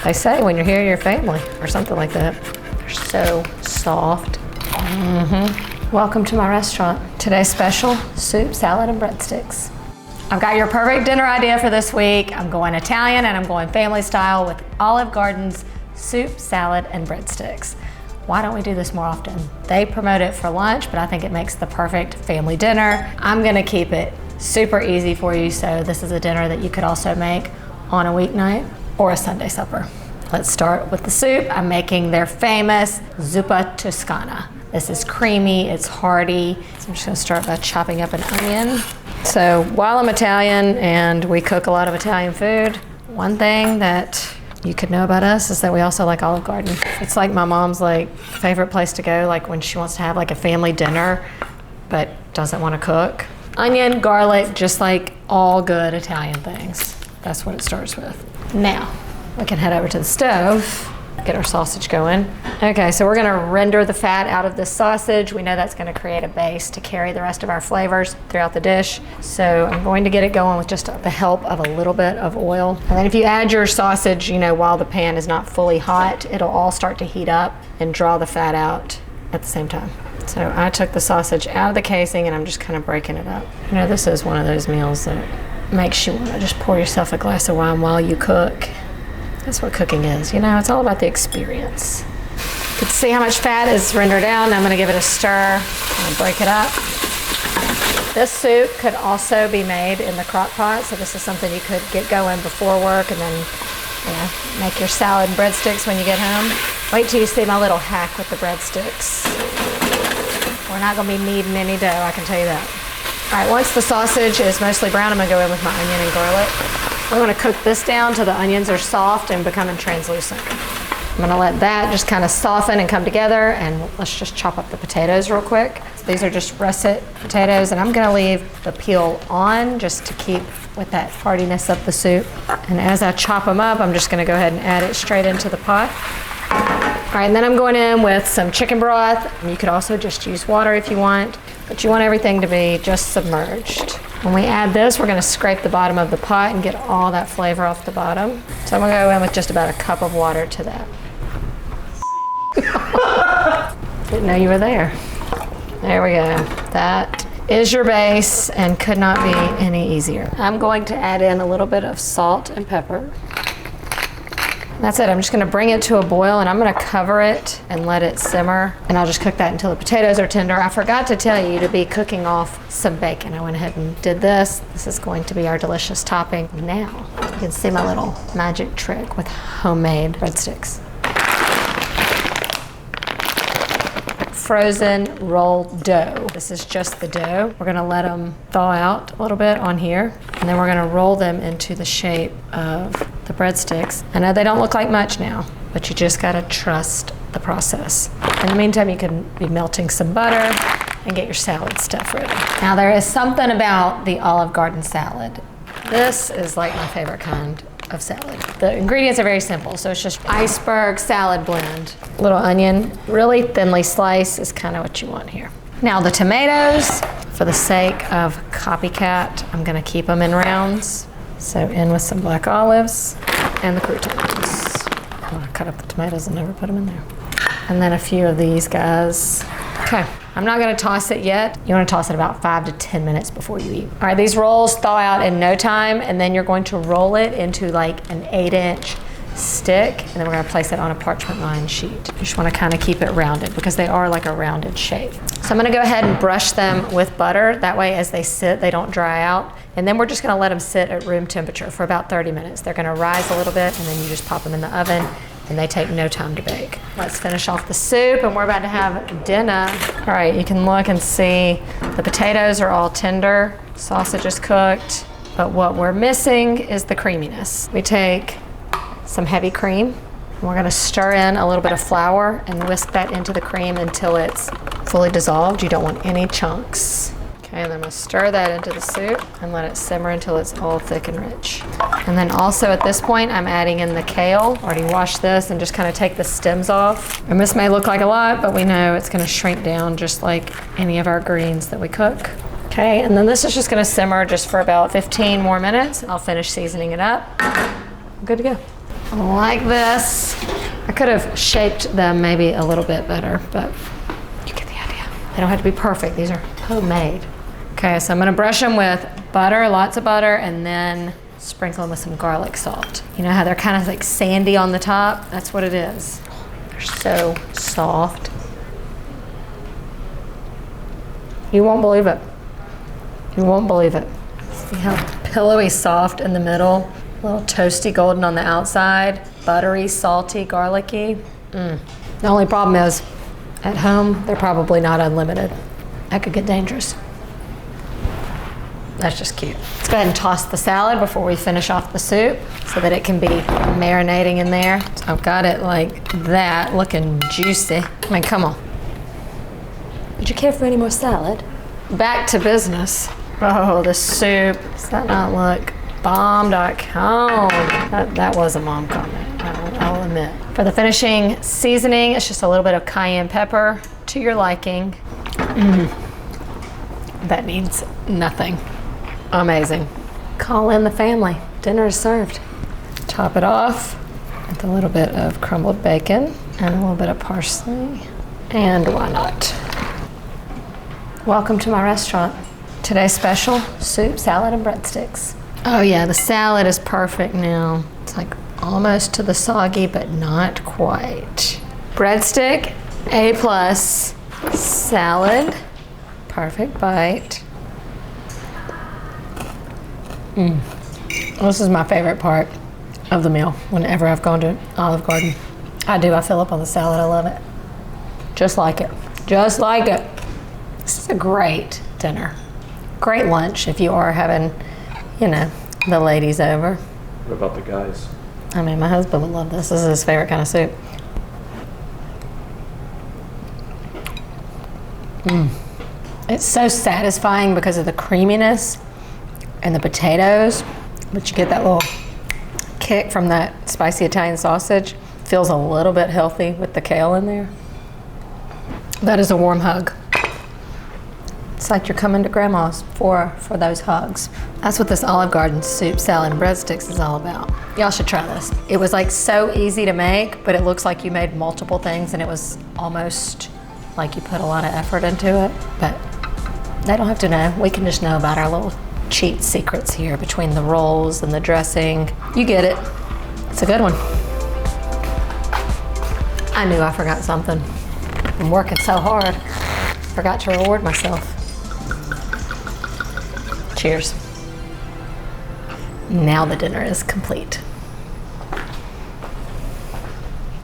They say when you're here, you're family, or something like that. They're so soft. Welcome to my restaurant. Today's special, soup, salad, and breadsticks. I've got your perfect dinner idea for this week. I'm going Italian and I'm going family style with Olive Garden's soup, salad, and breadsticks. Why don't we do this more often? They promote it for lunch, but I think it makes the perfect family dinner. I'm gonna keep it super easy for you, so this is a dinner that you could also make on a weeknight or a Sunday supper. Let's start with the soup. I'm making their famous Zuppa Toscana. This is creamy, it's hearty. So I'm just gonna start by chopping up an onion. So while I'm Italian and we cook a lot of Italian food, one thing that you could know about us is that we also like Olive Garden. It's like my mom's favorite place to go, like when she wants to have like a family dinner, but doesn't want to cook. Onion, garlic, just like all good Italian things. That's what it starts with. Now, we can head over to the stove, get our sausage going. Okay, so we're gonna render the fat out of this sausage. We know that's gonna create a base to carry the rest of our flavors throughout the dish. So I'm going to get it going with just the help of a little bit of oil. And then if you add your sausage, while the pan is not fully hot, it'll all start to heat up and draw the fat out at the same time. So I took the sausage out of the casing and I'm just kind of breaking it up. This is one of those meals that makes you want to just pour yourself a glass of wine while you cook. That's what cooking is, it's all about the experience. You can see how much fat is rendered out. I'm gonna give it a stir and break it up. This soup could also be made in the crock pot, so this is something you could get going before work and then make your salad and breadsticks when you get home. Wait till you see my little hack with the breadsticks. We're not gonna be kneading any dough, I can tell you that. All right, once the sausage is mostly brown, I'm gonna go in with my onion and garlic. We're gonna cook this down till the onions are soft and becoming translucent. I'm gonna let that just kind of soften and come together, and let's just chop up the potatoes real quick. So these are just russet potatoes, and I'm gonna leave the peel on just to keep with that heartiness of the soup. And as I chop them up, I'm just gonna go ahead and add it straight into the pot. All right, and then I'm going in with some chicken broth. You could also just use water if you want, but you want everything to be just submerged. When we add this, we're gonna scrape the bottom of the pot and get all that flavor off the bottom. So I'm gonna go in with just about a cup of water to that. Didn't know you were there. There we go. That is your base and could not be any easier. I'm going to add in a little bit of salt and pepper. That's it. I'm just gonna bring it to a boil and I'm gonna cover it and let it simmer, and I'll just cook that until the potatoes are tender. I forgot to tell you to be cooking off some bacon. I went ahead and did this. This is going to be our delicious topping. Now, you can see my little magic trick with homemade breadsticks. Frozen rolled dough. This is just the dough. We're gonna let them thaw out a little bit on here, and then we're gonna roll them into the shape of the breadsticks. I know they don't look like much now, but you just gotta trust the process. In the meantime, you can be melting some butter and get your salad stuff ready. Now there is something about the Olive Garden salad. This is like my favorite kind of salad. The ingredients are very simple, so it's just iceberg salad blend. A little onion, really thinly sliced is kind of what you want here. Now the tomatoes, for the sake of Copycat, I'm gonna keep them in rounds. So in with some black olives and the croutons. Oh, I cut up the tomatoes and never put them in there. And then a few of these guys. Okay, I'm not gonna toss it yet. You wanna toss it about 5 to 10 minutes before you eat. All right, these rolls thaw out in no time, and then you're going to roll it into like an 8-inch stick, and then we're gonna place it on a parchment lined sheet. You just wanna kinda keep it rounded because they are like a rounded shape. So I'm gonna go ahead and brush them with butter. That way as they sit, they don't dry out. And then we're just gonna let them sit at room temperature for about 30 minutes. They're gonna rise a little bit, and then you just pop them in the oven, and they take no time to bake. Let's finish off the soup, and we're about to have dinner. All right, you can look and see the potatoes are all tender, sausage is cooked, but what we're missing is the creaminess. We take some heavy cream, and we're gonna stir in a little bit of flour and whisk that into the cream until it's fully dissolved. You don't want any chunks. Okay, and then I'm gonna stir that into the soup and let it simmer until it's all thick and rich. And then also at this point, I'm adding in the kale. Already washed this and just kind of take the stems off. And this may look like a lot, but we know it's gonna shrink down just like any of our greens that we cook. Okay, and then this is just gonna simmer just for about 15 more minutes. I'll finish seasoning it up. Good to go. like this. I could have shaped them maybe a little bit better, but you get the idea. They don't have to be perfect. These are homemade. Okay, so I'm gonna brush them with butter, lots of butter, and then sprinkle them with some garlic salt. You know how they're kind of like sandy on the top? That's what it is. They're so soft. You won't believe it. You won't believe it. See how pillowy soft in the middle, a little toasty golden on the outside, buttery, salty, garlicky. The only problem is, at home, they're probably not unlimited. That could get dangerous. That's just cute. Let's go ahead and toss the salad before we finish off the soup so that it can be marinating in there. So I've got it like that, looking juicy. I mean, come on. Would you care for any more salad? Back to business. Oh, the soup. Does that not look bomb.com? That was a mom comment, I'll admit. For the finishing seasoning, it's just a little bit of cayenne pepper to your liking. That means nothing. Amazing. Call in the family. Dinner is served. Top it off with a little bit of crumbled bacon and a little bit of parsley. And why not? Welcome to my restaurant. Today's special, soup, salad, and breadsticks. Oh yeah, the salad is perfect now. It's like almost to the soggy, but not quite. Breadstick, A+. Salad, perfect bite. This is my favorite part of the meal whenever I've gone to Olive Garden. I fill up on the salad, I love it. Just like it, just like it. This is a great dinner. Great lunch if you are having, you know, the ladies over. What about the guys? I mean, my husband would love this. This is his favorite kind of soup. It's so satisfying because of the creaminess and the potatoes, but you get that little kick from that spicy Italian sausage. Feels a little bit healthy with the kale in there. That is a warm hug. It's like you're coming to grandma's for those hugs. That's what this Olive Garden soup, salad, and breadsticks is all about. Y'all should try this. It was like so easy to make, but it looks like you made multiple things and it was almost like you put a lot of effort into it, but they don't have to know. We can just know about our little cheat secrets here between the rolls and the dressing. You get it. It's a good one. I knew I forgot something. I'm working so hard. Forgot to reward myself. Cheers. Now the dinner is complete.